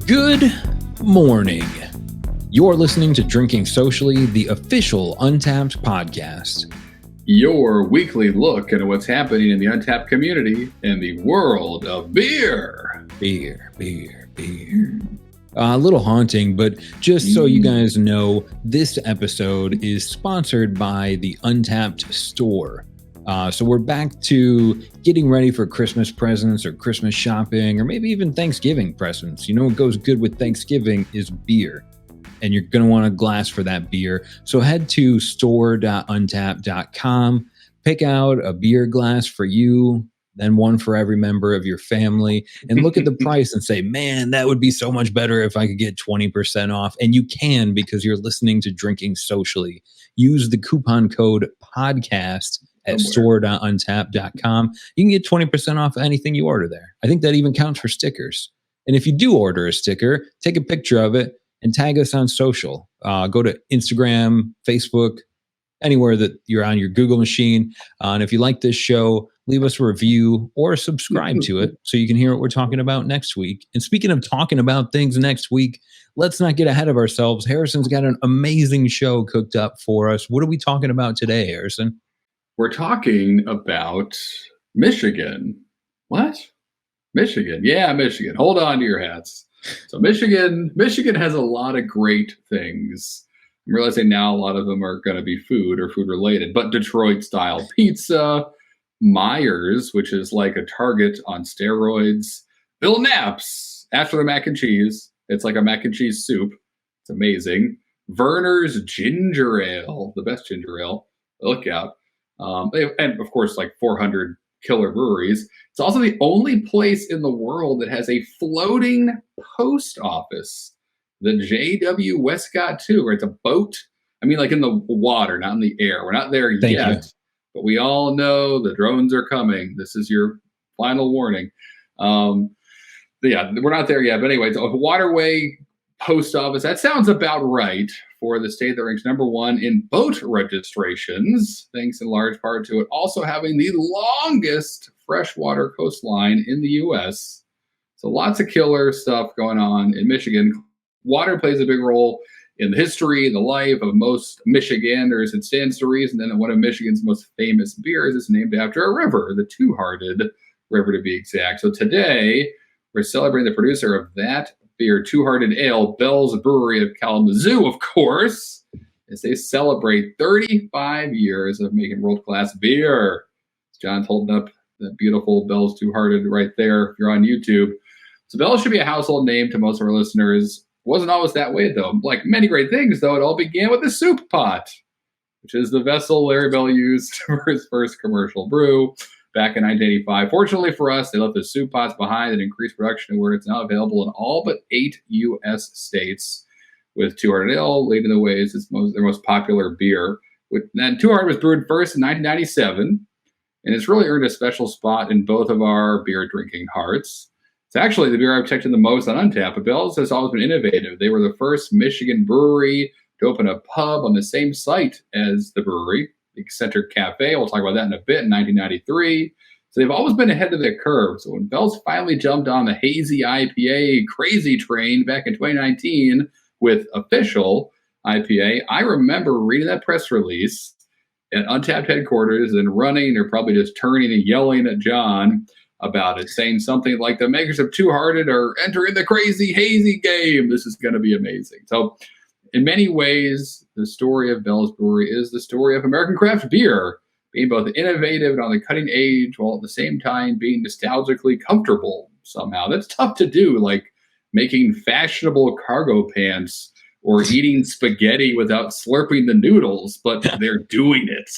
Good morning. You're listening to Drinking Socially, the official Untappd podcast. Your weekly look at what's happening in the Untappd community and the world of beer. Beer. A little haunting, but just so you guys know, this episode is sponsored by the Untappd store. So we're back to getting ready for Christmas presents or Christmas shopping or maybe even Thanksgiving presents. You know what goes good with Thanksgiving is beer. And you're going to want a glass for that beer. So head to store.untappd.com, pick out a beer glass for you, then one for every member of your family, and look at the price and say, man, that would be so much better if I could get 20% off. And you can, because you're listening to Drinking Socially. Use the coupon code podcast at store.untappd.com. You can get 20% off anything you order there. I think that even counts for stickers. And if you do order a sticker, take a picture of it and tag us on social. Go to Instagram, Facebook, anywhere that you're on your Google machine. And if you like this show, leave us a review or subscribe to it so you can hear what we're talking about next week. And speaking of talking about things next week, let's not get ahead of ourselves. Harrison's got an amazing show cooked up for us. What are we talking about today, Harrison? We're talking about Michigan. What? Michigan. Yeah, Michigan. Hold on to your hats. So Michigan has a lot of great things. I'm realizing now a lot of them are going to be food or food related, but Detroit-style pizza, Myers, which is like a Target on steroids, Bill Knapps, after the mac and cheese. It's like a mac and cheese soup. It's amazing. Verner's Ginger Ale, the best ginger ale. Look out. And of course, like 400 killer breweries. It's also the only place in the world that has a floating post office. The JW Westcott II, where it's a boat. I mean, like in the water, not in the air. We're not there yet, but we all know the drones are coming. This is your final warning. Yeah, we're not there yet. But anyway, it's a waterway post office. That sounds about right for the state that ranks number one in boat registrations, thanks in large part to it also having the longest freshwater coastline in the U.S. So lots of killer stuff going on in Michigan. Water plays a big role in the history and the life of most Michiganders. It stands to reason that one of Michigan's most famous beers is named after a river, the Two-Hearted River to be exact. So today, we're celebrating the producer of that beer, Two-Hearted Ale, Bell's Brewery of Kalamazoo, of course, as they celebrate 35 years of making world-class beer. John's holding up that beautiful Bell's Two-Hearted right there if you're on YouTube. So Bell's should be a household name to most of our listeners. Wasn't always that way, though. Like many great things, though, it all began with the soup pot, which is the vessel Larry Bell used for his first commercial brew back in 1985. Fortunately for us, they left the soup pots behind and increased production where it's now available in all but 8 U.S. states, with Two-Hearted Ale leading the way as their most popular beer. And Two-Hearted was brewed first in 1997, and it's really earned a special spot in both of our beer drinking hearts. It's actually the beer I've checked in the most on Untappd, but Bell's has always been innovative. They were the first Michigan brewery to open a pub on the same site as the brewery, the Eccentric Cafe. We'll talk about that in a bit, in 1993. So they've always been ahead of the curve. So when Bell's finally jumped on the hazy IPA crazy train back in 2019 with official IPA, I remember reading that press release at Untappd headquarters and running, or probably just turning and yelling at John about it, saying something like, the makers of Two-Hearted are entering the crazy hazy game. This is going to be amazing. So in many ways, the story of Bell's Brewery is the story of American craft beer, being both innovative and on the cutting edge, while at the same time being nostalgically comfortable somehow. That's tough to do, like making fashionable cargo pants or eating spaghetti without slurping the noodles, but they're doing it.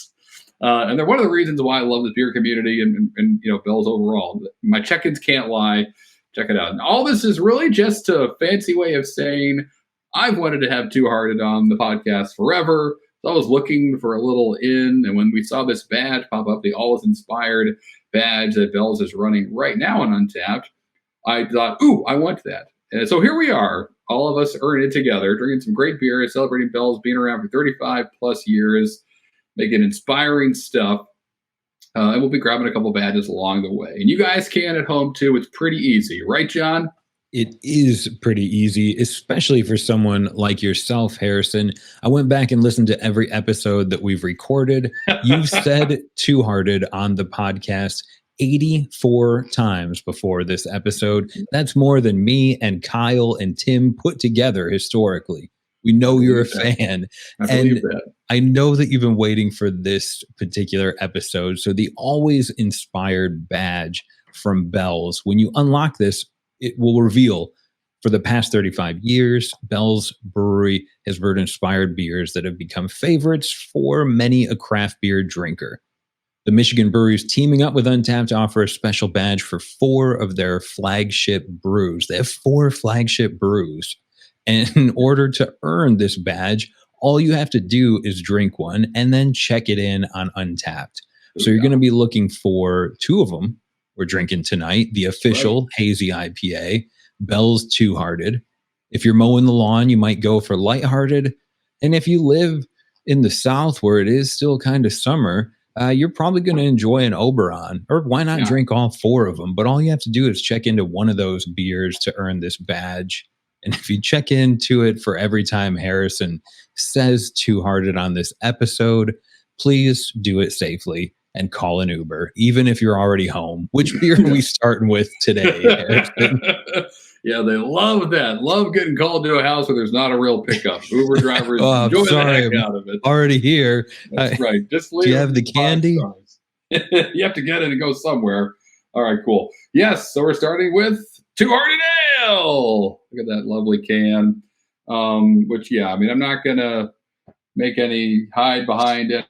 And they're one of the reasons why I love the beer community and Bell's overall. My check-ins can't lie. Check it out. And all this is really just a fancy way of saying I've wanted to have Two-Hearted on the podcast forever. So I was looking for a little in, and when we saw this badge pop up, the All Is Inspired badge that Bell's is running right now on Untappd, I thought, ooh, I want that. And so here we are, all of us earning it together, drinking some great beer, celebrating Bell's being around for 35 plus years, making inspiring stuff. And we'll be grabbing a couple badges along the way. And you guys can at home too. It's pretty easy. Right, John? It is pretty easy, especially for someone like yourself, Harrison. I went back and listened to every episode that we've recorded. You've said Two Hearted on the podcast 84 times before this episode. That's more than me and Kyle and Tim put together historically. We know you're a fan. I believe that. I know that you've been waiting for this particular episode. So the always inspired badge from Bell's, when you unlock this, it will reveal for the past 35 years, Bell's Brewery has brewed inspired beers that have become favorites for many a craft beer drinker. The Michigan breweries teaming up with Untappd to offer a special badge for 4 of their flagship brews. They have 4 flagship brews. And in order to earn this badge, all you have to do is drink one and then check it in on Untappd. So you're going to be looking for 2 of them. We're drinking tonight, the official hazy IPA, Bell's Two Hearted. If you're mowing the lawn, you might go for lighthearted. And if you live in the South where it is still kind of summer, you're probably going to enjoy an Oberon. Or why not drink all 4 of them? But all you have to do is check into one of those beers to earn this badge. And if you check into it for every time Harrison says Two Hearted on this episode, please do it safely and call an Uber, even if you're already home. Which beer are we starting with today, Harrison? Yeah, they love that. Love getting called to a house where there's not a real pickup. Uber drivers enjoy the heck out of it. Already here. That's right. Just leave. Do you have the candy? You have to get it and go somewhere. All right, cool. Yes, so we're starting with Two Hearted Ale. Look at that lovely can. Which, yeah, I mean, I'm not going to make any hide behind it.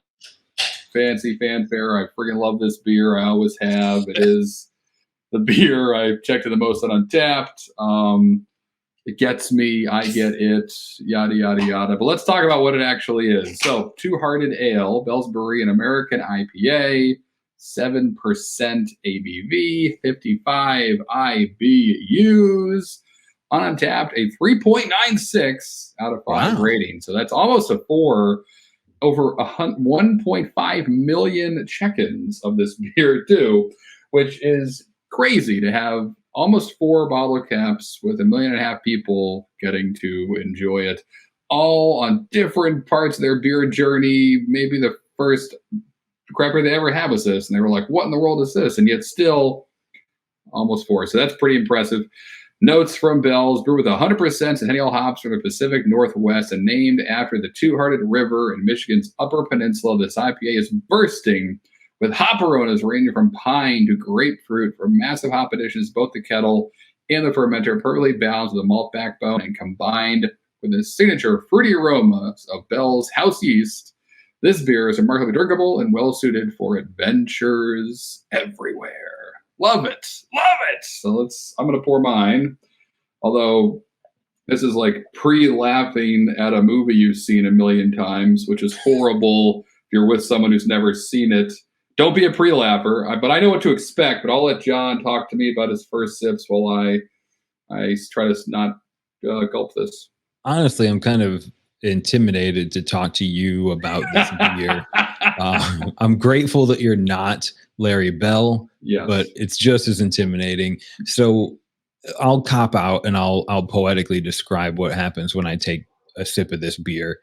Fancy fanfare. I freaking love this beer. I always have. It is the beer I've checked it the most on Untappd. It gets me. I get it. Yada, yada, yada. But let's talk about what it actually is. So, Two Hearted Ale, Bell's Brewery, an American IPA, 7% ABV, 55 IBUs. On Untappd, a 3.96 out of 5 rating. So that's almost a 4. Over 1.5 million check-ins of this beer too, which is crazy to have almost 4 bottle caps with 1.5 million people getting to enjoy it, all on different parts of their beer journey. Maybe the first crapper they ever had was this, and they were like, what in the world is this? And yet still almost 4. So that's pretty impressive. Notes from Bell's, brewed with 100% Centennial hops from the Pacific Northwest and named after the Two-Hearted River in Michigan's Upper Peninsula. This IPA is bursting with hop aromas ranging from pine to grapefruit for massive hop additions, both the kettle and the fermenter, perfectly balanced with a malt backbone and combined with the signature fruity aromas of Bell's House Yeast. This beer is remarkably drinkable and well-suited for adventures everywhere. Love it. Love it. So I'm going to pour mine. Although this is like pre-laughing at a movie you've seen a million times, which is horrible if you're with someone who's never seen it. Don't be a pre-laugher. But I know what to expect. But I'll let John talk to me about his first sips while I try to not gulp this. Honestly, I'm kind of intimidated to talk to you about this beer. I'm grateful that you're not Larry Bell, but it's just as intimidating. So I'll cop out and I'll poetically describe what happens when I take a sip of this beer,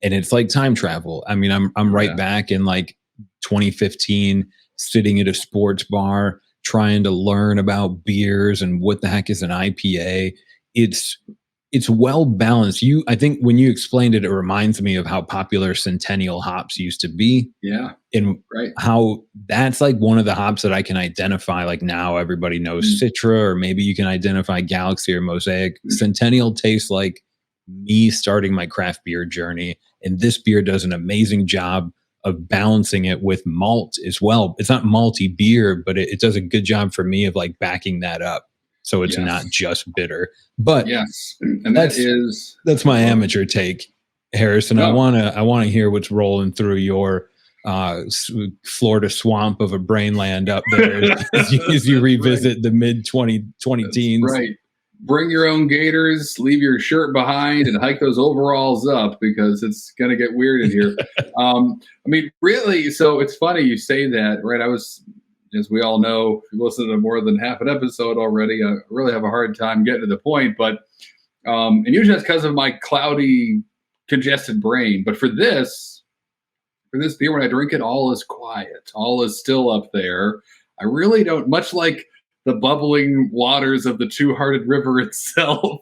and it's like time travel. I mean, I'm right back in like 2015, sitting at a sports bar trying to learn about beers and what the heck is an IPA. It's well balanced. I think when you explained it, it reminds me of how popular Centennial hops used to be. Yeah. And how that's like one of the hops that I can identify. Like now everybody knows Citra, or maybe you can identify Galaxy or Mosaic. Centennial tastes like me starting my craft beer journey. And this beer does an amazing job of balancing it with malt as well. It's not malty beer, but it does a good job for me of like backing that up. So it's not just bitter, but and that's my amateur take, Harrison. I want to hear what's rolling through your Florida swamp of a brainland up there as you revisit the mid 20 teens. Right. Bring your own gaiters, leave your shirt behind, and hike those overalls up because it's going to get weird in here. I mean, really. So it's funny you say that, right? I was as we all know, if you listen to more than half an episode already, I really have a hard time getting to the point. But and usually that's because of my cloudy, congested brain. But for this beer, when I drink it, all is quiet, all is still up there. I really don't, much like the bubbling waters of the Two-Hearted River itself.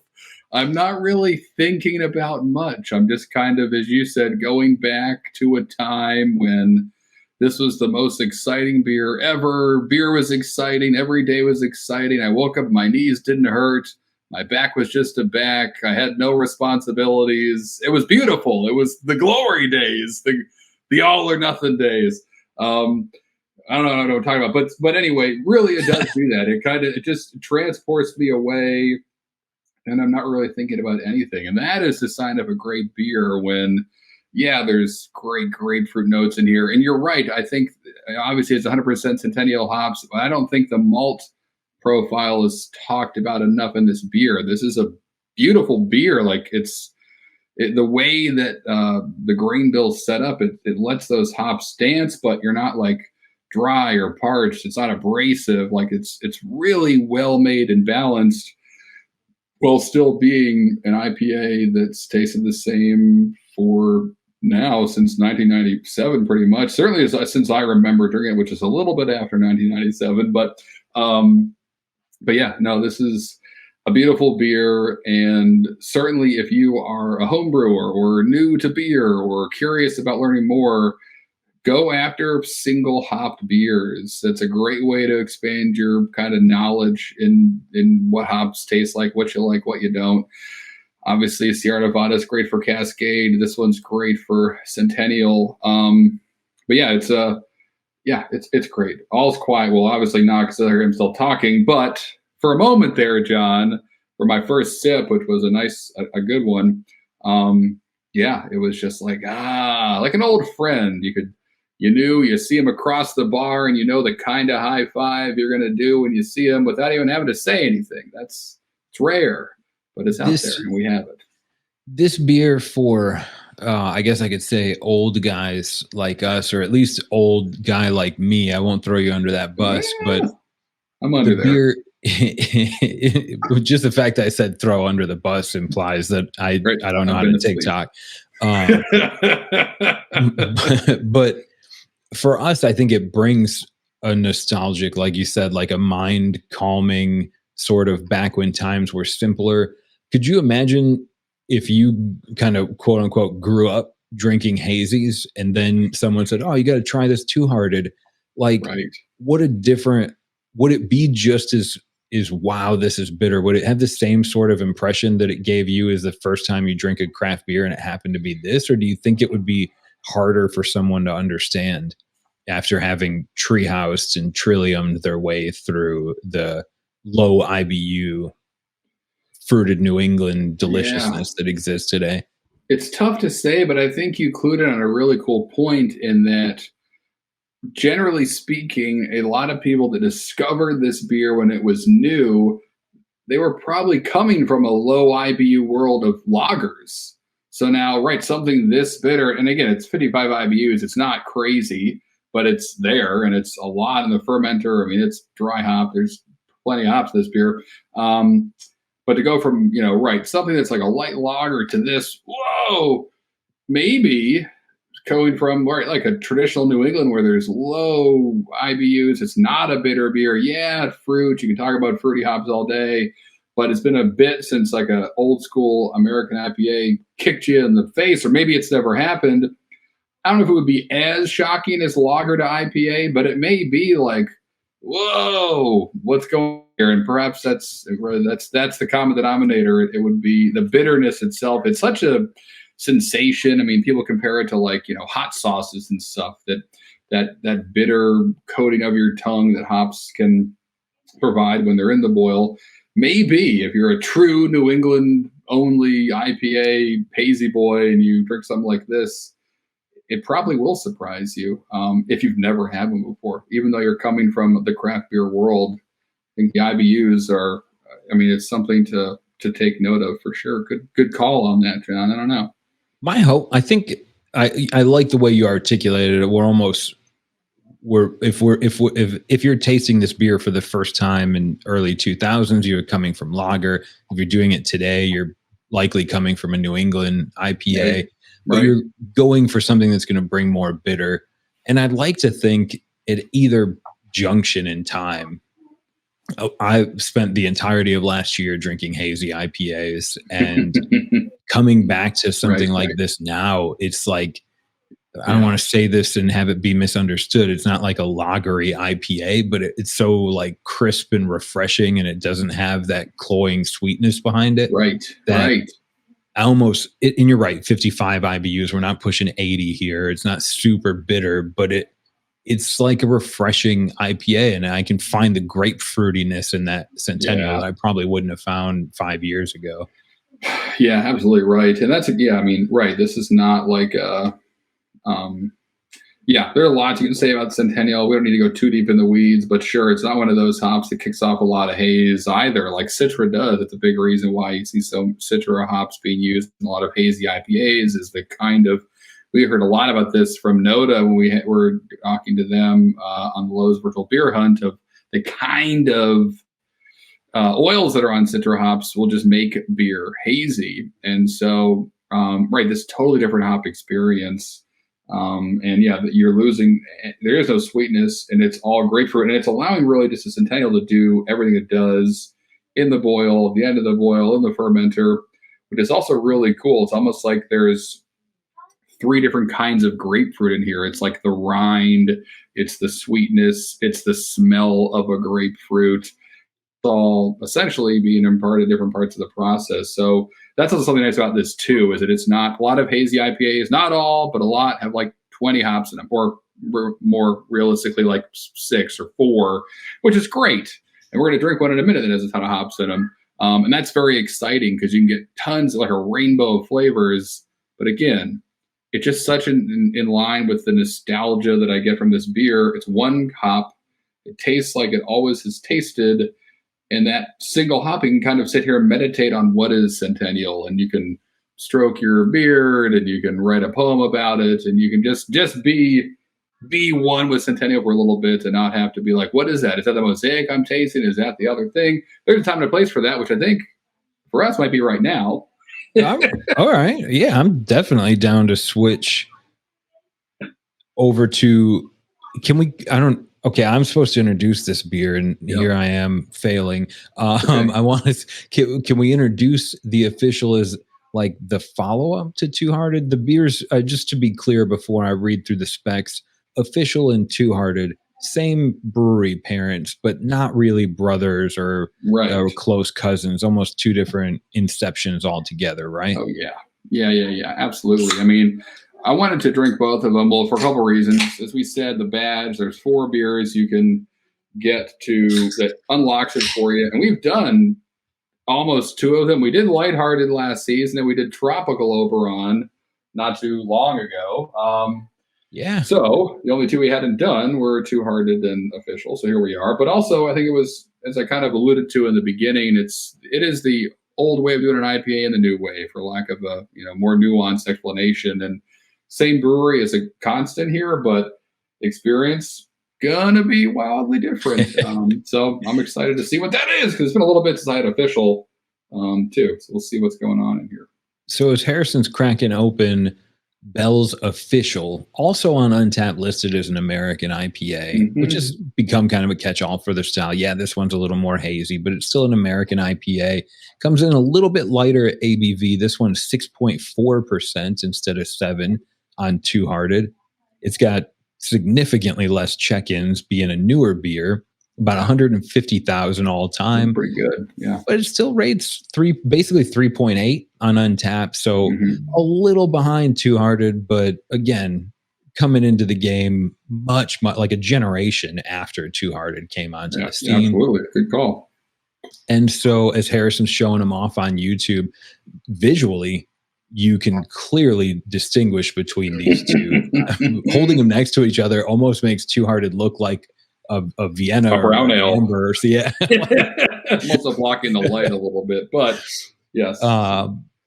I'm not really thinking about much. I'm just kind of, as you said, going back to a time when this was the most exciting beer ever. Beer was exciting. Every day was exciting. I woke up, my knees didn't hurt. My back was just a back. I had no responsibilities. It was beautiful. It was the glory days, the all or nothing days. I don't know what I'm talking about, but anyway, really it does do that. It just transports me away, and I'm not really thinking about anything. And that is the sign of a great beer when, yeah, there's great grapefruit notes in here. And you're right. I think obviously it's 100% Centennial hops, but I don't think the malt profile is talked about enough in this beer. This is a beautiful beer. Like the way that the grain bill's set up, it lets those hops dance, but you're not like dry or parched. It's not abrasive. Like it's really well made and balanced, while still being an IPA that's tasted the same for now since 1997, pretty much. Certainly since I remember drinking it, which is a little bit after 1997. But yeah, no, this is a beautiful beer. And certainly if you are a home brewer or new to beer or curious about learning more, go after single hopped beers. That's a great way to expand your kind of knowledge in what hops taste like, what you don't. Obviously, Sierra Nevada is great for Cascade. This one's great for Centennial. But yeah, it's great. All's quiet. Well, obviously not, because I hear him still talking. But for a moment there, John, for my first sip, which was a good one. Yeah, it was just like an old friend. You see him across the bar, and you know the kind of high five you're going to do when you see him without even having to say anything. It's rare, but it's out there, and we have it. This beer for, I guess I could say old guys like us, or at least old guy like me. I won't throw you under that bus, but I'm under the beer. Just the fact that I said throw under the bus implies that I don't know how to TikTok. But for us, I think it brings a nostalgic, like you said, like a mind calming sort of back when times were simpler. Could you imagine if you kind of quote unquote grew up drinking hazies and then someone said, oh, you got to try this Two-Hearted? Like, would it be just as wow, this is bitter? Would it have the same sort of impression that it gave you as the first time you drink a craft beer and it happened to be this? Or do you think it would be harder for someone to understand after having treehoused and trilliumed their way through the low IBU fruited New England deliciousness that exists today? It's tough to say, but I think you clued in on a really cool point in that, generally speaking, a lot of people that discovered this beer when it was new, they were probably coming from a low IBU world of lagers. So now, something this bitter, and again, it's 55 IBUs. It's not crazy, but it's there, and it's a lot in the fermenter. I mean, it's dry hop. There's plenty of hops in this beer. But to go from, something that's like a light lager to this, whoa, maybe going from like a traditional New England where there's low IBUs, it's not a bitter beer. Yeah, fruit. You can talk about fruity hops all day, but it's been a bit since like a old school American IPA kicked you in the face, or maybe it's never happened. I don't know if it would be as shocking as lager to IPA, but it may be like, whoa, what's going on here? And perhaps that's the common denominator. It would be the bitterness itself. It's such a sensation. I mean, people compare it to hot sauces and stuff, that bitter coating of your tongue that hops can provide when they're in the boil. Maybe if you're a true New England only IPA hazy boy and you drink something like this, it probably will surprise you if you've never had one before, even though you're coming from the craft beer world. I think the IBUs are, it's something to take note of for sure. Good call on that, John. I don't know. My hope, I think I like the way you articulated it. We're almost if you're tasting this beer for the first time in early 2000s, you're coming from lager. If you're doing it today, you're likely coming from a New England IPA, Right. but you're going for something that's going to bring more bitter. And I'd like to think at either junction in time, I spent the entirety of last year drinking hazy IPAs, and coming back to something like this now, it's like, I don't want to say this and have it be misunderstood. It's not like a lagery IPA, but it's so like crisp and refreshing, and it doesn't have that cloying sweetness behind it. Right. And you're right, 55 IBUs. We're not pushing 80 here. It's not super bitter, but it's like a refreshing IPA, and I can find the grape fruitiness in that Centennial that I probably wouldn't have found 5 years ago. Yeah, absolutely right. And right. This is not like there are lots you can say about Centennial. We don't need to go too deep in the weeds, but sure, it's not one of those hops that kicks off a lot of haze either, like Citra does. It's a big reason why you see some Citra hops being used in a lot of hazy IPAs. Is the kind of, we heard a lot about this from Noda when we were talking to them on the Lowe's Virtual Beer Hunt, of the kind of oils that are on Citra hops will just make beer hazy. And so, this totally different hop experience. You're losing, there is no sweetness, and it's all grapefruit, and it's allowing really just a Centennial to do everything it does in the boil, the end of the boil, in the fermenter, which is also really cool. It's almost like there's 3 different kinds of grapefruit in here. It's like the rind, it's the sweetness, it's the smell of a grapefruit. It's all essentially being imparted different parts of the process. So that's also something nice about this too, is that it's not a lot of hazy IPAs, not all, but a lot have like 20 hops in them, or more realistically like 6 or 4, which is great. And we're going to drink one in a minute that has a ton of hops in them. And that's very exciting because you can get tons of like a rainbow of flavors. But again, it's just such in line with the nostalgia that I get from this beer. It's one hop. It tastes like it always has tasted. And that single hop, you can kind of sit here and meditate on what is Centennial, and you can stroke your beard, and you can write a poem about it, and you can just be one with Centennial for a little bit, and not have to be like, what is that? Is that the mosaic I'm tasting? Is that the other thing? There's a time and a place for that, which I think for us might be right now. All right. Yeah, I'm definitely down to switch over to, okay, I'm supposed to introduce this beer, and here I am failing. I want to, can we introduce the official as like the follow-up to Two Hearted? The beers, just to be clear before I read through the specs, official and Two Hearted, same brewery parents, but not really brothers or close cousins, almost 2 different inceptions altogether, right? Oh, yeah, absolutely. I mean, I wanted to drink both of them, well, for a couple of reasons. As we said, the badge, there's 4 beers you can get to that unlocks it for you. And we've done almost 2 of them. We did Lighthearted last season, and we did Tropical Oberon not too long ago. So the only 2 we hadn't done were Two Hearted and Official. So here we are. But also, I think it was, as I kind of alluded to in the beginning, it is the old way of doing an IPA and the new way, for lack of a more nuanced explanation. And same brewery is a constant here, but experience gonna be wildly different. So I'm excited to see what that is, because it's been a little bit since I had Official too. So we'll see what's going on in here. So as Harrison's cracking open Bell's Official, also on Untappd, listed as an American IPA, which has become kind of a catch-all for the style. Yeah, this one's a little more hazy, but it's still an American IPA. Comes in a little bit lighter ABV. This one's 6.4% instead of 7 on Two Hearted. It's got significantly less check-ins, being a newer beer, about 150,000 all time. Pretty good, yeah. But it still rates basically 3.8 on Untappd, so a little behind Two Hearted, but again, coming into the game much like a generation after Two Hearted came onto the scene. Absolutely, good call. And so, as Harrison's showing them off on YouTube, visually, you can clearly distinguish between these 2. Holding them next to each other almost makes Two Hearted look like a Vienna a brown ale. Amber, so yeah. Also blocking the light a little bit, but yes.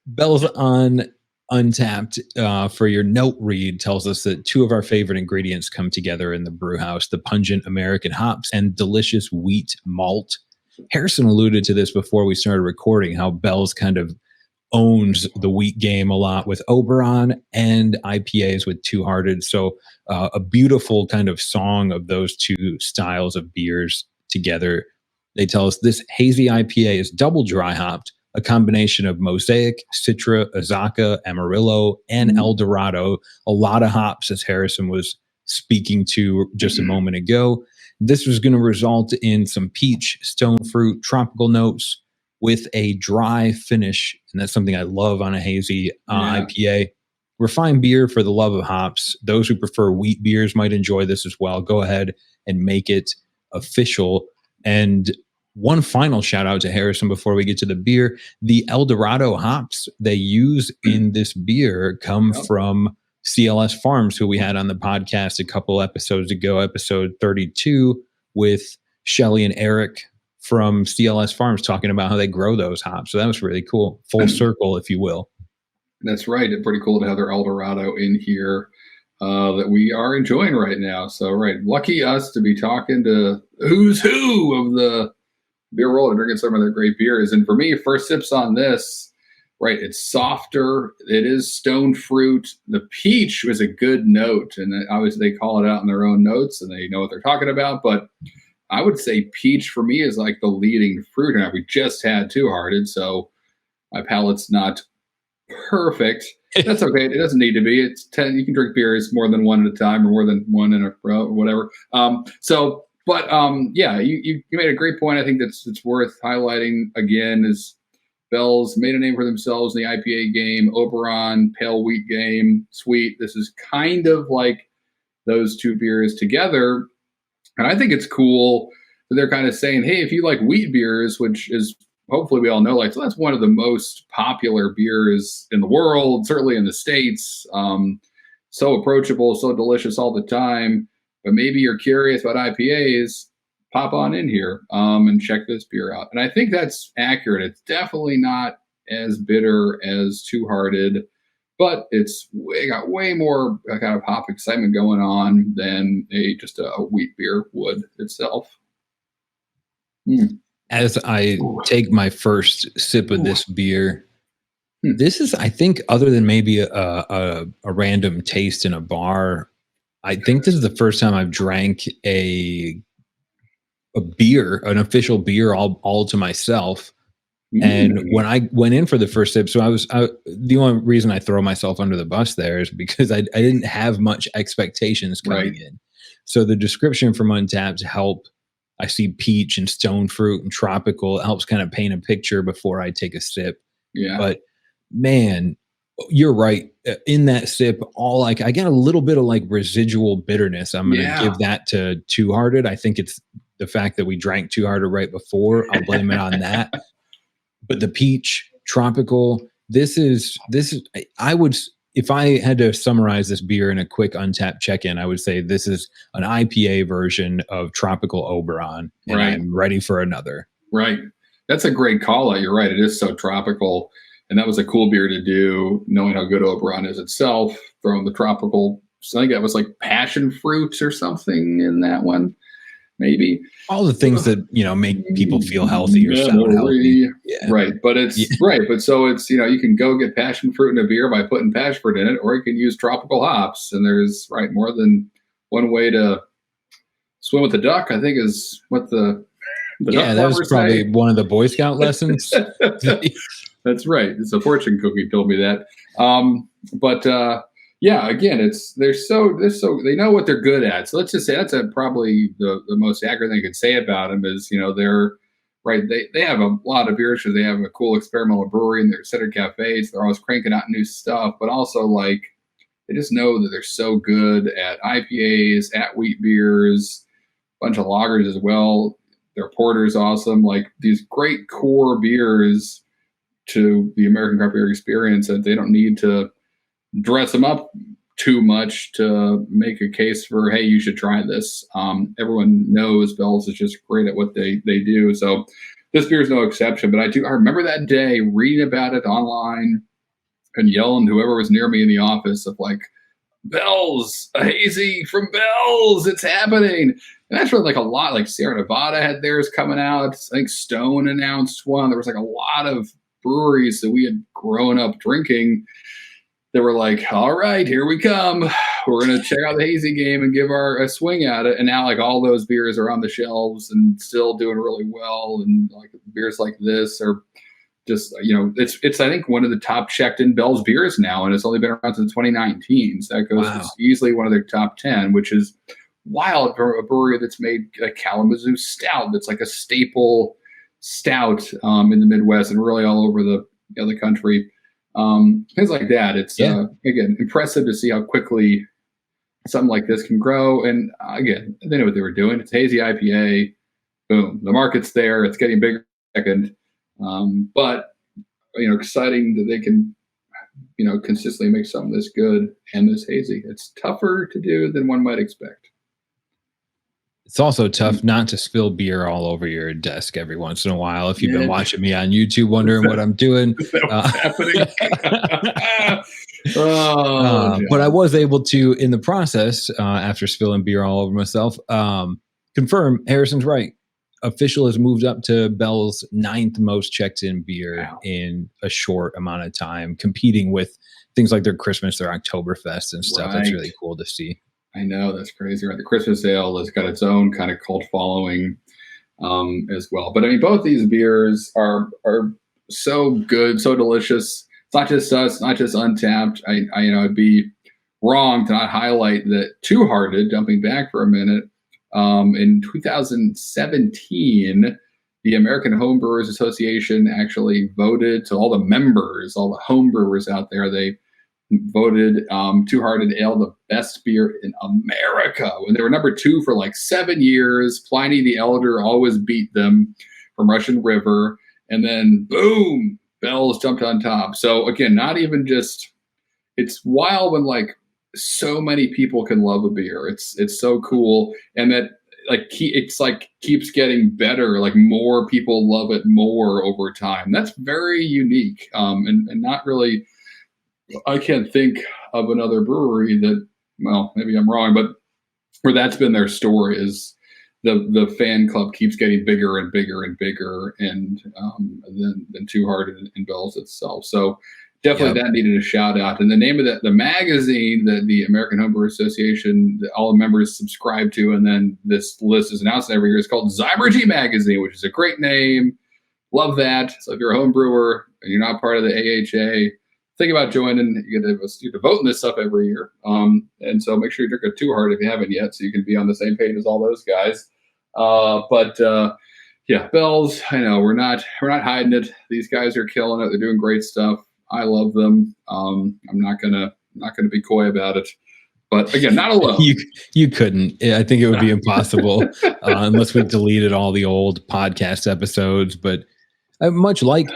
Bell's on Untappd, for your note read, tells us that two of our favorite ingredients come together in the brew house: the pungent American hops and delicious wheat malt. Harrison alluded to this before we started recording, how Bell's kind of owns the wheat game a lot with Oberon and IPAs with Two Hearted. So a beautiful kind of song of those two styles of beers together. They tell us this hazy IPA is double dry hopped, a combination of Mosaic, Citra, Azaka, Amarillo, and El Dorado. A lot of hops, as Harrison was speaking to just a moment ago. This was going to result in some peach, stone fruit, tropical notes with a dry finish. And that's something I love on a hazy IPA. Refined beer for the love of hops. Those who prefer wheat beers might enjoy this as well. Go ahead and make it official. And one final shout out to Harrison before we get to the beer. The El Dorado hops they use in this beer come from CLS Farms, who we had on the podcast a couple episodes ago, episode 32, with Shelly and Eric from CLS Farms talking about how they grow those hops. So that was really cool. Full circle, if you will. That's right. It's pretty cool to have their El Dorado in here that we are enjoying right now. So, lucky us to be talking to who's who of the beer world and drinking some of their great beers. And for me, first sips on this, it's softer. It is stone fruit. The peach was a good note. And obviously they call it out in their own notes and they know what they're talking about. But I would say peach for me is like the leading fruit. And we just had Two Hearted, so my palate's not perfect. That's okay. It doesn't need to be. It's 10. You can drink beers more than one at a time or more than one in a row or whatever. You made a great point. I think it's worth highlighting again is Bell's made a name for themselves in the IPA game, Oberon, pale wheat game, sweet. This is kind of like those two beers together. And I think it's cool that they're kind of saying, hey, if you like wheat beers, which is hopefully we all know, so that's one of the most popular beers in the world, certainly in the States. So approachable, so delicious all the time. But maybe you're curious about IPAs, pop on in here and check this beer out. And I think that's accurate. It's definitely not as bitter as Two Hearted, but it's got way more kind of hop excitement going on than just a wheat beer would itself. As I take my first sip of this beer, this is, I think, other than maybe a random taste in a bar, I think this is the first time I've drank a beer, an official beer, all to myself. And when I went in for the first sip, so the only reason I throw myself under the bus there is because I didn't have much expectations coming in. So the description from Untappd help. I see peach and stone fruit and tropical. It helps kind of paint a picture before I take a sip. Yeah. But man, you're right. In that sip, I get a little bit of like residual bitterness. I'm going to give that to Two Hearted. I think it's the fact that we drank Two Hearted right before. I'll blame it on that. But the peach, tropical, this is, I would, if I had to summarize this beer in a quick Untappd check-in, I would say this is an IPA version of Tropical Oberon, and I'm ready for another. Right. That's a great call out. You're right. It is so tropical. And that was a cool beer to do, knowing how good Oberon is itself, throwing the tropical. So I think that was like passion fruits or something in that one, maybe. All the things that, make people feel healthy or sound healthy. Yeah. Right. But it's right. But so it's, you can go get passion fruit in a beer by putting passion fruit in it, or you can use tropical hops. And there's more than one way to swim with the duck, I think is what the that was probably one of the Boy Scout lessons. That's right. It's a fortune cookie told me that. Again, they know what they're good at. So let's just say that's probably the most accurate thing I could say about them is, they're right. They have a lot of beers because they have a cool experimental brewery and they're center cafes. They're always cranking out new stuff, but also they just know that they're so good at IPAs, at wheat beers, a bunch of lagers as well. Their porter's awesome. These great core beers to the American craft beer experience that they don't need to dress them up too much to make a case for, hey, you should try this. Everyone knows Bell's is just great at what they do. So this beer is no exception. But I remember that day reading about it online and yelling to whoever was near me in the office of like, Bell's, a hazy from Bell's, it's happening. And that's really like a lot, like Sierra Nevada had theirs coming out. I think Stone announced one. There was like a lot of breweries that we had grown up drinking. They were like, all right, here we come. We're going to check out the hazy game and give a swing at it. And now like all those beers are on the shelves and still doing really well. And like beers like this are just, it's I think one of the top checked in Bell's beers now. And it's only been around since 2019. So that goes easily one of their top 10, which is wild for a brewery that's made a Kalamazoo stout. That's like a staple stout in the Midwest and really all over the country. Things like that. It's again impressive to see how quickly something like this can grow. And again, they know what they were doing. It's hazy IPA. Boom, the market's there. It's getting bigger second. But exciting that they can consistently make something this good and this hazy. It's tougher to do than one might expect. It's also tough not to spill beer all over your desk every once in a while. If you've been watching me on YouTube, wondering what I'm doing, what's happening? But I was able to, in the process, after spilling beer all over myself, confirm Harrison's right. Official has moved up to Bell's 9th most checked in beer in a short amount of time, competing with things like their Christmas, their Oktoberfest and stuff. That's really cool to see. I know, that's crazy, right? The Christmas ale has got its own kind of cult following as well. But I mean, both these beers are so good, so delicious. It's not just us, not just Untappd. I'd be wrong to not highlight that Two Hearted, jumping back for a minute, in 2017, the American Home Brewers Association actually voted to all the members, all the home brewers out there. They voted Two Hearted Ale the best beer in America when they were number 2 for like 7 years. Pliny the Elder always beat them from Russian River, and then boom, Bell's jumped on top. So again, not even just, it's wild when like so many people can love a beer. It's so cool, and that it's like keeps getting better. Like more people love it more over time. That's very unique, and not really. I can't think of another brewery that, well, maybe I'm wrong, but where that's been their story is the fan club keeps getting bigger and bigger and bigger, and than Two Hearted and Bell's itself. So definitely that needed a shout out. And the name of the magazine that the American Home Brewer Association, that all the members subscribe to, and then this list is announced every year, is called Zymergy Magazine, which is a great name. Love that. So if you're a home brewer and you're not part of the AHA, think about joining. You get to vote in this stuff every year. And so make sure you drink a Two Hearted if you haven't yet, so you can be on the same page as all those guys. But Bell's, I know we're not hiding it. These guys are killing it. They're doing great stuff. I love them. I'm not gonna be coy about it. But again, not alone. You couldn't. I think it would be impossible unless we deleted all the old podcast episodes. But much like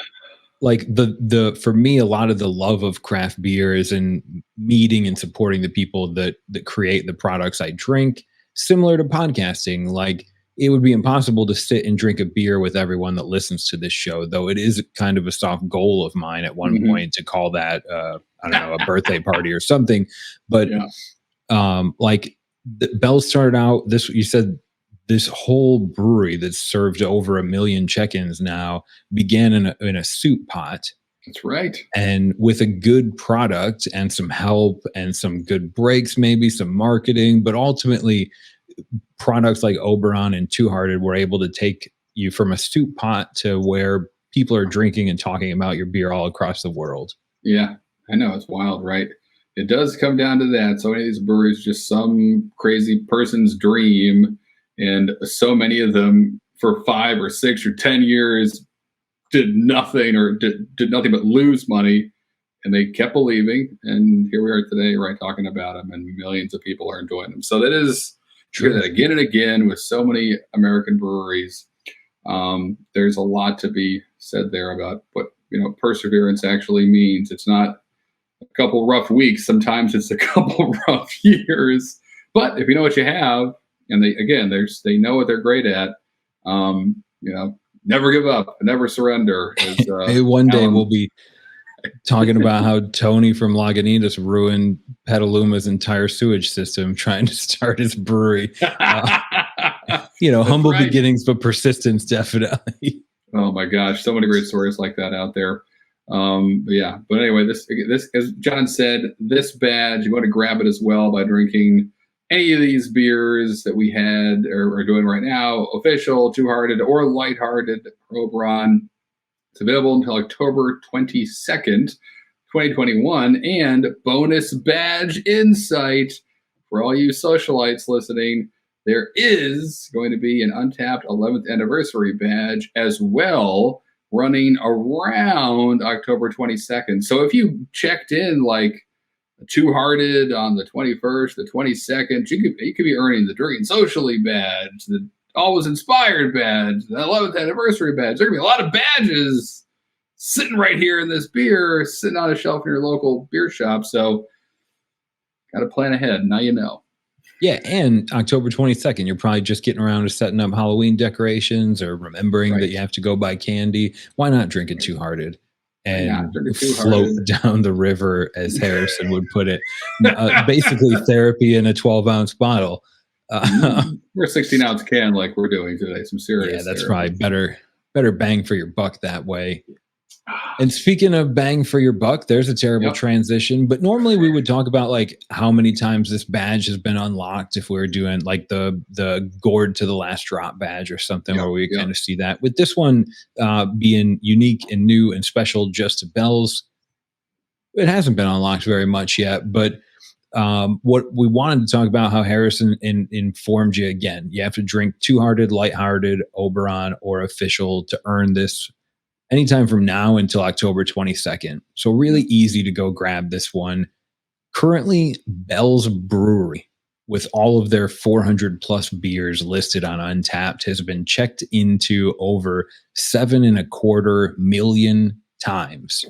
the for me, a lot of the love of craft beer is in meeting and supporting the people that create the products I drink. Similar to podcasting, like it would be impossible to sit and drink a beer with everyone that listens to this show, though it is kind of a soft goal of mine at one point to call that I don't know, a birthday party or something. But Bell started out this. You said this whole brewery that's served over 1 million check-ins now began in a soup pot. That's right. And with a good product and some help and some good breaks, maybe some marketing, but ultimately products like Oberon and Two Hearted were able to take you from a soup pot to where people are drinking and talking about your beer all across the world. Yeah, I know. It's wild, right? It does come down to that. So many of these breweries, just some crazy person's dream. And so many of them for 5 or 6 or 10 years did nothing but lose money, and they kept believing. And here we are today, right, talking about them, and millions of people are enjoying them. So that is true. That again and again with so many American breweries. There's a lot to be said there about what perseverance actually means. It's not a couple rough weeks. Sometimes it's a couple rough years. But if you know what you have, and they know what they're great at. Never give up, never surrender. One day we'll be talking about how Tony from Lagunitas ruined Petaluma's entire sewage system trying to start his brewery. That's Humble right. beginnings, but persistence, definitely. Oh my gosh, so many great stories like that out there. But anyway, this, as John said, this badge, you want to grab it as well by drinking any of these beers that we had or are doing right now, official, two-hearted, or light-hearted Oberon. It's available until October 22nd, 2021. And bonus badge insight for all you socialites listening. There is going to be an Untappd 11th anniversary badge as well, running around October 22nd. So if you checked in like two-hearted on the 21st, the 22nd, you could be earning the Drinking Socially badge, the Always Inspired badge, the 11th anniversary badge. There are going to be a lot of badges sitting right here in this beer, sitting on a shelf in your local beer shop. So got to plan ahead. Now you know. Yeah, and October 22nd, you're probably just getting around to setting up Halloween decorations or remembering that you have to go buy candy. Why not drink it two-hearted and float down the river, as Harrison would put it? Basically, therapy in a 12-ounce bottle. Or a 16-ounce can like we're doing today. Some serious. Yeah, that's probably better bang for your buck that way. And speaking of bang for your buck, there's a terrible transition. But normally we would talk about like how many times this badge has been unlocked if we were doing like the gourd to the last drop badge or something where we kind of see that. With this one being unique and new and special just to Bell's, it hasn't been unlocked very much yet. But what we wanted to talk about, how Harrison informed you again. You have to drink two-hearted, light-hearted, Oberon, or official to earn this anytime from now until October 22nd. So really easy to go grab this one. Currently, Bell's Brewery, with all of their 400 plus beers listed on Untappd, has been checked into over 7.25 million times.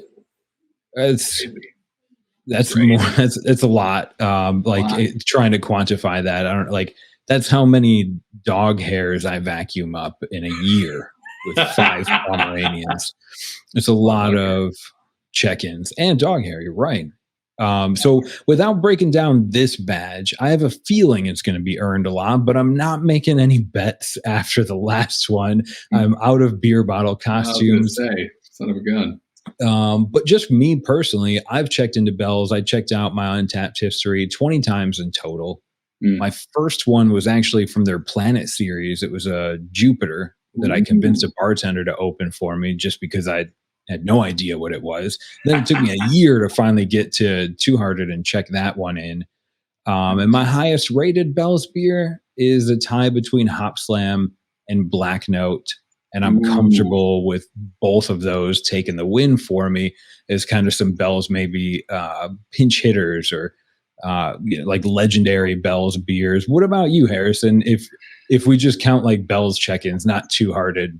That's more. It's a lot. Trying to quantify that, I don't like. That's how many dog hairs I vacuum up in a year with 5 Pomeranians. It's a lot of check-ins and dog hair. You're right. So without breaking down this badge, I have a feeling it's going to be earned a lot, but I'm not making any bets after the last one. I'm out of beer bottle costumes. Son of a gun. But just me personally, I've checked into Bell's. I checked out my Untappd history 20 times in total. My first one was actually from their Planet series. It was a Jupiter that I convinced a bartender to open for me just because I had no idea what it was. Then it took me a year to finally get to Two-Hearted and check that one in. And my highest rated Bell's beer is a tie between Hop Slam and Black Note. And I'm comfortable with both of those taking the win for me as kind of some Bell's maybe pinch hitters or like legendary Bell's beers. What about you, Harrison? If we just count like Bell's check-ins, not Two-Hearted,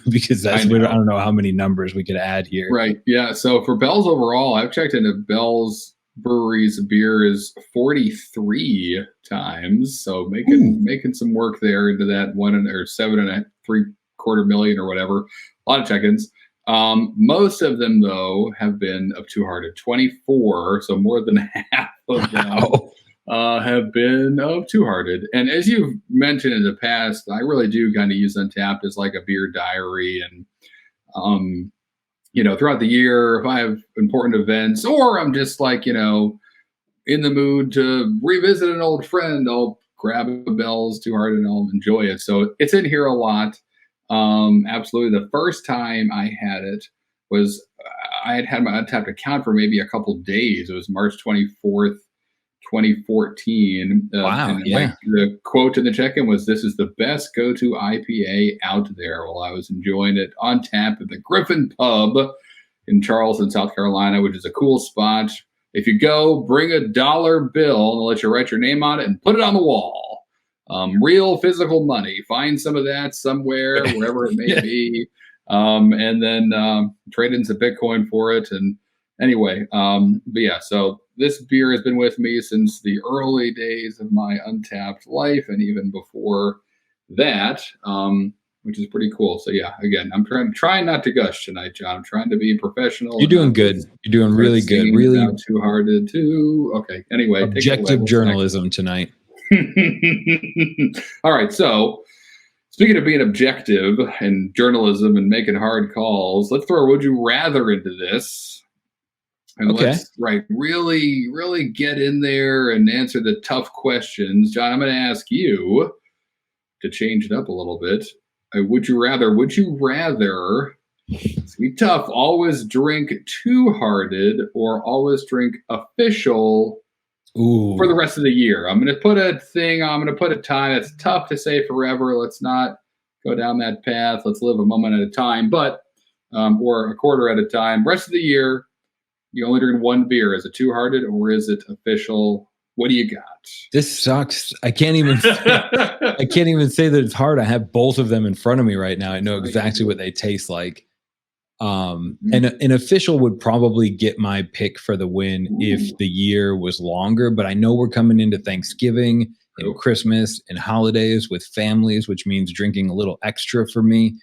because I don't know how many numbers we could add here. Right. Yeah. So for Bell's overall, I've checked into Bell's Brewery's beers 43 times. So making some work there into that 7.75 million or whatever. A lot of check-ins. Most of them, though, have been of Two-Hearted. 24, so more than half of them have been of Two-Hearted. And as you've mentioned in the past, I really do kind of use Untappd as like a beer diary. And, throughout the year, if I have important events or I'm just like, in the mood to revisit an old friend, I'll grab a Bell's Two-Hearted and I'll enjoy it. So it's in here a lot. Absolutely. The first time I had it was I had my Untappd account for maybe a couple days. It was March 24th, 2014. Wow. And the quote in the check-in was, "This is the best go-to IPA out there." While I was enjoying it on tap at the Griffin Pub in Charleston, South Carolina, which is a cool spot. If you go, bring a dollar bill and they'll let you write your name on it and put it on the wall. Real physical money. Find some of that somewhere, wherever it may be, and then trade in some Bitcoin for it. And anyway, so this beer has been with me since the early days of my Untappd life, and even before that. which is pretty cool. So yeah, again, I'm trying not to gush tonight, John. I'm trying to be professional. You're doing good. You're doing really good. Really Too Hearted too. Okay. Anyway, objective journalism tonight. All right. So speaking of being objective and journalism and making hard calls, let's throw a would you rather into this. And let's really, really get in there and answer the tough questions. John, I'm going to ask you to change it up a little bit. Would you rather, it's going to be tough, always drink Two Hearted or always drink Official for the rest of the year? I'm going to put a thing, I'm going to put a time. It's tough to say forever. Let's not go down that path. Let's live a moment at a time, but or a quarter at a time. Rest of the year, you only drink one beer. Is it Two Hearted or is it Official? What do you got? This sucks. I can't even say that it's hard. I have both of them in front of me right now. I know exactly what they taste like. And an Official would probably get my pick for the win if the year was longer, but I know we're coming into Thanksgiving and Christmas and holidays with families, which means drinking a little extra for me.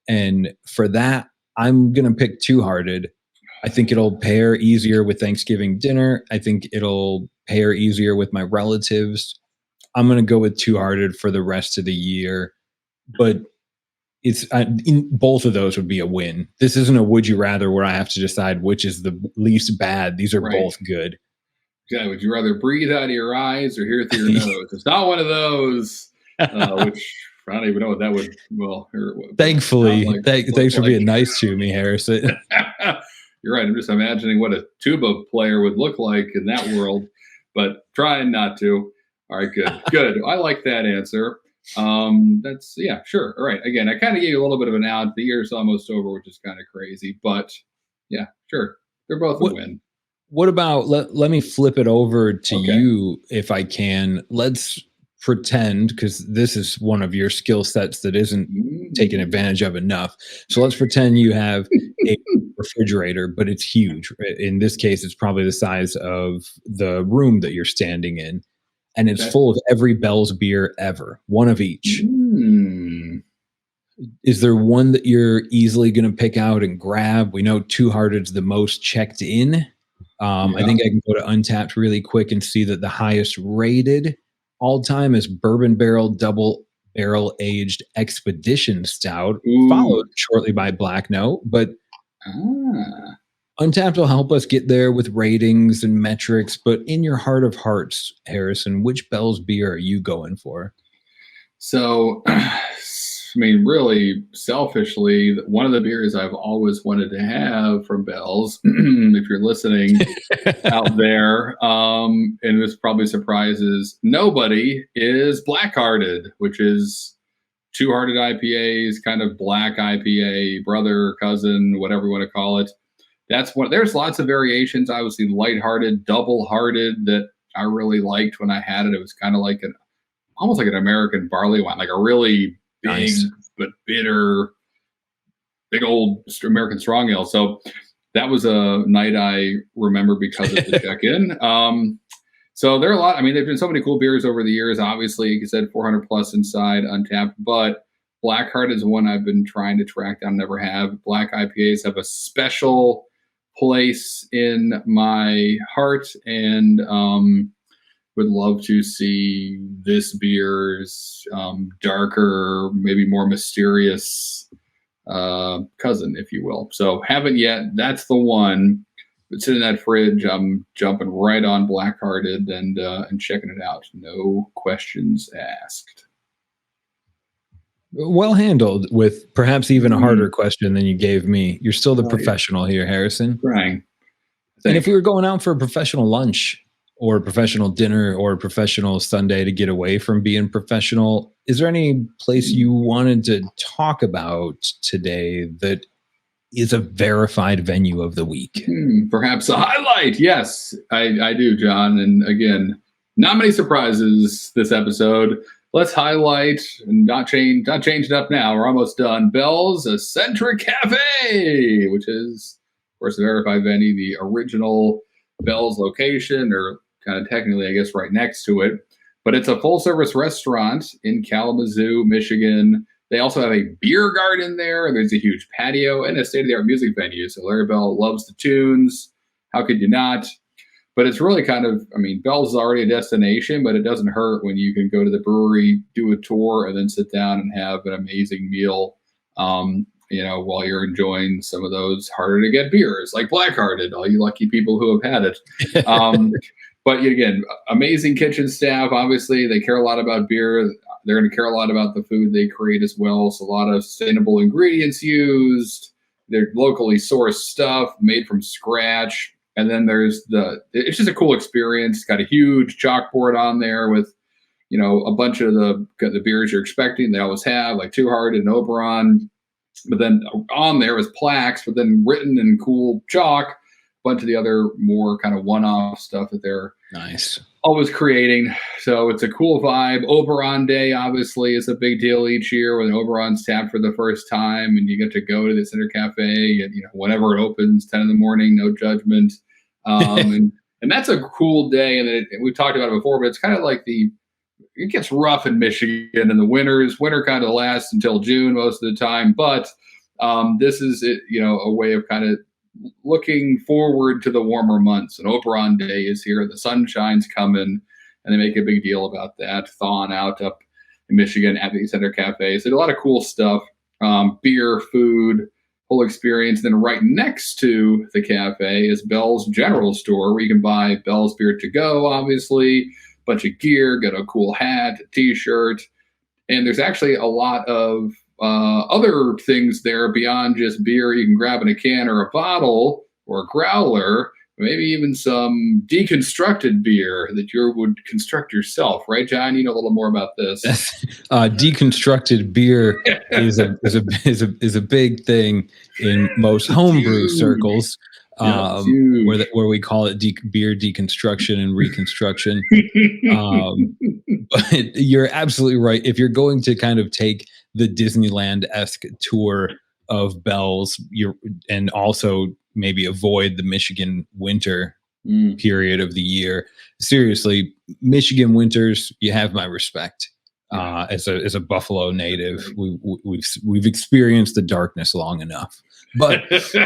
And for that, I'm going to pick Two Hearted. I think it'll pair easier with Thanksgiving dinner. I think it'll pair easier with my relatives. I'm going to go with Two Hearted for the rest of the year, but both of those would be a win. This isn't a would you rather where I have to decide which is the least bad. These are both good. Yeah, would you rather breathe out of your eyes or hear through your nose? It's not one of those, which I don't even know what that would. Well, thankfully, thanks for being nice to me, Harrison. You're right. I'm just imagining what a tuba player would look like in that world, but trying not to. All right, good. I like that answer. That's sure. All right. Again, I kind of gave you a little bit of an out. The year's almost over, which is kind of crazy, but yeah, sure. They're both a win. What about let me flip it over to you if I can. Let's pretend, because this is one of your skill sets that isn't taken advantage of enough. So let's pretend you have a refrigerator, but it's huge. In this case, it's probably the size of the room that you're standing in. And it's full of every Bell's beer ever, one of each. Is there one that you're easily going to pick out and grab? We know Two Hearted's the most checked in. I think I can go to Untappd really quick and see that the highest rated all time is Bourbon Barrel Double Barrel Aged Expedition Stout, followed shortly by Black Note. But Untappd will help us get there with ratings and metrics. But in your heart of hearts, Harrison, which Bell's beer are you going for? So, I mean, really selfishly, one of the beers I've always wanted to have from Bell's, if you're listening out there, and this probably surprises nobody, is Black Hearted, which is Two Hearted IPAs, kind of black IPA, brother, cousin, whatever you want to call it. That's one. There's lots of variations, obviously lighthearted, double-hearted that I really liked when I had it. It was kind of like almost like an American barley wine, like a really big but bitter, big old American strong ale. So that was a night I remember because of the check-in. So there are a lot. I mean, there've been so many cool beers over the years. Obviously, like you said, 400 plus inside Untappd, but Blackheart is one I've been trying to track down, never have. Black IPAs have a special place in my heart, and would love to see this beer's darker, maybe more mysterious cousin, if you will. So haven't yet. That's the one. But sitting in that fridge, I'm jumping right on Blackhearted and checking it out. No questions asked. Well handled, with perhaps even a harder question than you gave me. You're still the professional here, Harrison. Trying. And if we were going out for a professional lunch or a professional dinner or a professional Sunday to get away from being professional, is there any place you wanted to talk about today that is a verified venue of the week? Perhaps a highlight. Yes, I do, John. And again, not many surprises this episode. Let's highlight and not change it up now. We're almost done. Bell's Eccentric Cafe, which is, of course, a verified venue, the original Bell's location, or kind of technically, I guess, right next to it. But it's a full-service restaurant in Kalamazoo, Michigan. They also have a beer garden there. There's a huge patio and a state-of-the-art music venue. So Larry Bell loves the tunes. How could you not? But it's really kind of, I mean, Bell's is already a destination, but it doesn't hurt when you can go to the brewery, do a tour, and then sit down and have an amazing meal, while you're enjoying some of those harder to get beers like Blackhearted, all you lucky people who have had it. But again, amazing kitchen staff. Obviously, they care a lot about beer. They're going to care a lot about the food they create as well. So a lot of sustainable ingredients used. They're locally sourced stuff made from scratch. And then it's just a cool experience. It's got a huge chalkboard on there with, a bunch of the beers you're expecting. They always have, like Two Hearted and Oberon. But then on there is plaques, but then written in cool chalk, a bunch of the other more kind of one-off stuff that they're always creating. So it's a cool vibe. Oberon Day, obviously, is a big deal each year when Oberon's tapped for the first time, and you get to go to the Center Cafe and, whenever it opens, 10 in the morning, no judgment. And that's a cool day. And we've talked about it before, but it's kind of like it gets rough in Michigan in the winters. Winter kind of lasts until June most of the time. But this is, a way of kind of looking forward to the warmer months. And Oberon Day is here. The sunshine's coming, and they make a big deal about that, thawing out up in Michigan at the Center Cafe. So a lot of cool stuff, beer, food, whole experience. Then right next to the cafe is Bell's General Store, where you can buy Bell's beer to go, obviously, bunch of gear, get a cool hat, a t-shirt. And there's actually a lot of other things there beyond just beer you can grab in a can or a bottle or a growler, maybe even some deconstructed beer that you would construct yourself, right, John? You know a little more about this. Deconstructed beer is a big thing in most homebrew circles, where we call it beer deconstruction and reconstruction. But you're absolutely right. If you're going to kind of take the Disneyland-esque tour of Bell's, and also maybe avoid the Michigan winter period of the year. Seriously, Michigan winters, you have my respect. As a Buffalo native, we've experienced the darkness long enough. But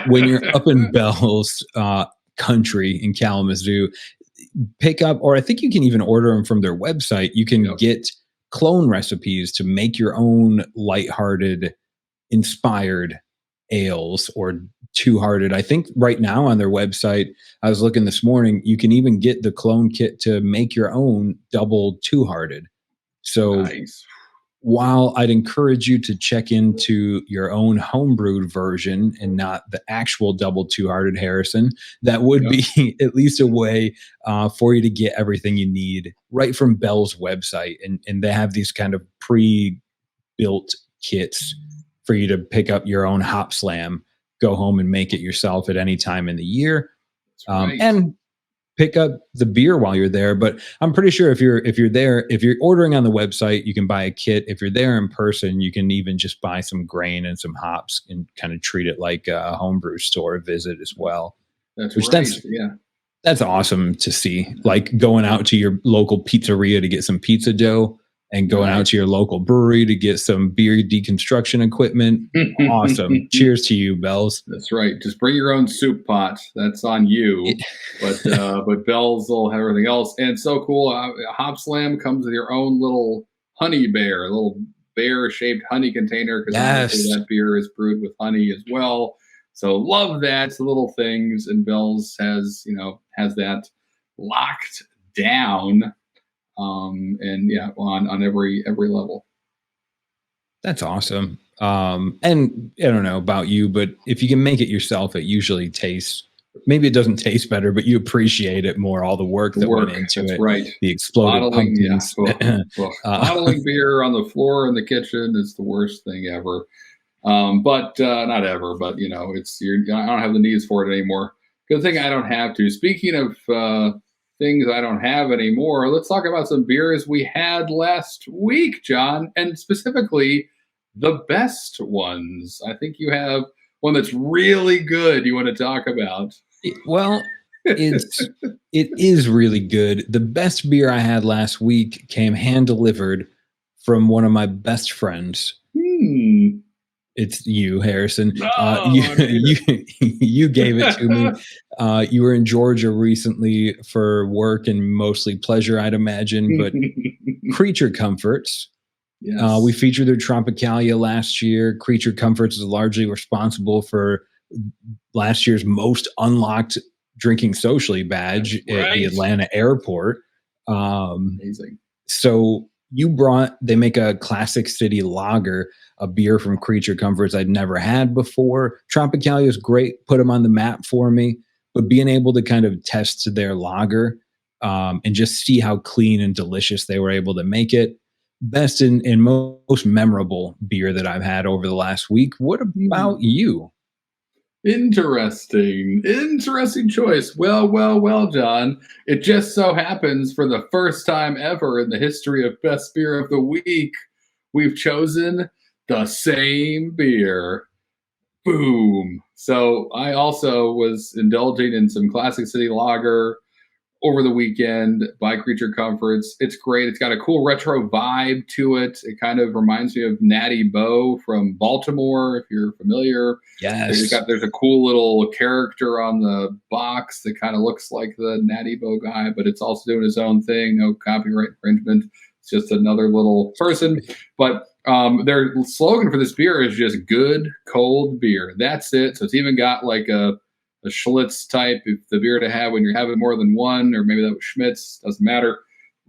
when you're up in Bell's country in Kalamazoo, pick up, or I think you can even order them from their website. You can get clone recipes to make your own lighthearted, inspired ales or two-hearted. I think right now on their website, I was looking this morning, you can even get the clone kit to make your own double two-hearted. So while I'd encourage you to check into your own homebrewed version and not the actual double two-hearted Harrison, that would be at least a way for you to get everything you need right from Bell's website. And they have these kind of pre-built kits for you to pick up your own hop slam, go home and make it yourself at any time in the year, and pick up the beer while you're there. But I'm pretty sure if you're there, if you're ordering on the website, you can buy a kit. If you're there in person, you can even just buy some grain and some hops and kind of treat it like a homebrew store visit as well. That's awesome to see. Like going out to your local pizzeria to get some pizza dough, and going out to your local brewery to get some beer deconstruction equipment. Awesome. Cheers to you, Bell's. That's right. Just bring your own soup pot. That's on you. But Bell's will have everything else. And it's so cool. Hop Slam comes with your own little honey bear, a little bear-shaped honey container, because that beer is brewed with honey as well. So love that. It's the little things. And Bell's has that locked down. On every level. That's awesome. And I don't know about you, but if you can make it yourself, it usually tastes, maybe it doesn't taste better, but you appreciate it more, all the work that went into it. Right. The exploded pumpkins. Bottling beer on the floor in the kitchen is the worst thing ever. But not ever, but I don't have the needs for it anymore. Good thing I don't have to. Speaking of things I don't have anymore, let's talk about some beers we had last week, John, and specifically the best ones. I think you have one that's really good you want to talk about. Well, it is really good. The best beer I had last week came hand delivered from one of my best friends. It's you, Harrison. No, You gave it to me. You were in Georgia recently for work and mostly pleasure, I'd imagine, but Creature Comforts. Yes. We featured their Tropicalia last year. Creature Comforts is largely responsible for last year's most unlocked drinking socially badge at the Atlanta airport. Amazing. So they make a classic city lager, a beer from Creature Comforts I'd never had before. Tropicalia is great, put them on the map for me, but being able to kind of test their lager and just see how clean and delicious they were able to make it. Best and most memorable beer that I've had over the last week. What about you? Interesting choice. Well, John. It just so happens for the first time ever in the history of Best Beer of the Week, we've chosen the same beer. Boom. So I also was indulging in some Classic City Lager over the weekend by Creature Comforts. It's great. It's got a cool retro vibe to it. It kind of reminds me of Natty Bo from Baltimore, if you're familiar. Yes. There's a cool little character on the box that kind of looks like the Natty Bo guy, but it's also doing his own thing. No copyright infringement. It's just another little person. But their slogan for this beer is just good, cold beer. That's it. So it's even got like a Schlitz type, if the beer to have when you're having more than one, or maybe that was Schmitz, doesn't matter.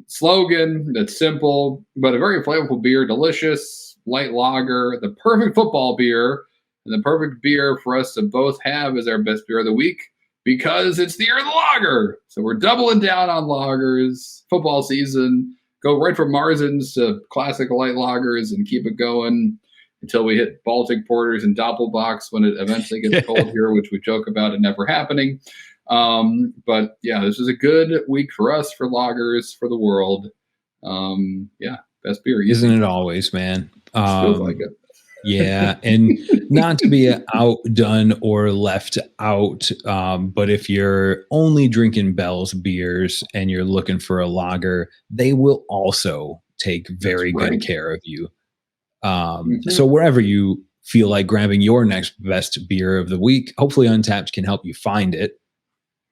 Slogan that's simple, but a very flavorful beer, delicious, light lager, the perfect football beer, and the perfect beer for us to both have as our best beer of the week because it's the year of the lager. So we're doubling down on lagers, football season, go right from Marzens to classic light lagers and keep it going until we hit Baltic Porters and Doppelbocks when it eventually gets cold here, which we joke about it never happening. But yeah, this is a good week for us, for lagers, for the world. Best beer. Isn't it always, man? Feels like it. Yeah, and not to be outdone or left out, but if you're only drinking Bell's beers and you're looking for a lager, they will also take very good care of you. So wherever you feel like grabbing your next best beer of the week, hopefully Untappd can help you find it.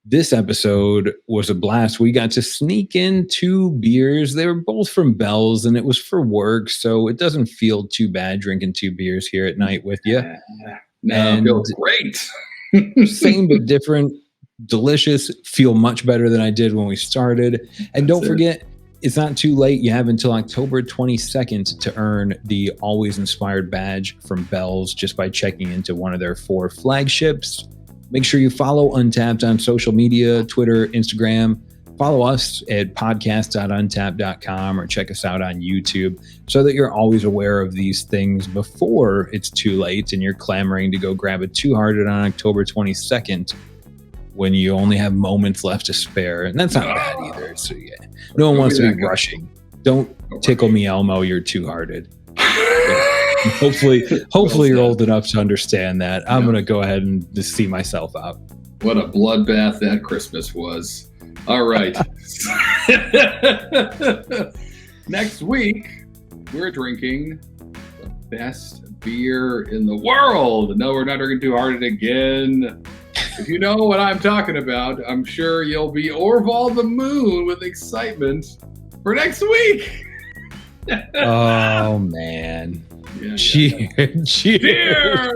This episode was a blast. We got to sneak in 2 beers. They were both from Bell's and it was for work. So it doesn't feel too bad drinking 2 beers here at night with you. No, it feels great. Same but different, delicious, feel much better than I did when we started. And don't forget, it's not too late. You have until October 22nd to earn the Always Inspired badge from Bell's just by checking into one of their 4 flagships. Make sure you follow Untappd on social media, Twitter, Instagram. Follow us at podcast.untappd.com or check us out on YouTube so that you're always aware of these things before it's too late and you're clamoring to go grab a Two Hearted on October 22nd when you only have moments left to spare. And that's not bad either. So yeah, no one wants to be rushing. Don't tickle me, Elmo. You're Two Hearted. Hopefully you're old enough to understand that. I'm going to go ahead and just see myself out. What a bloodbath that Christmas was. All right. Next week, we're drinking the best beer in the world. No, we're not drinking Two Hearted again. If you know what I'm talking about, I'm sure you'll be Orval the Moon with excitement for next week. Oh, man. Yeah, Cheers. Cheers.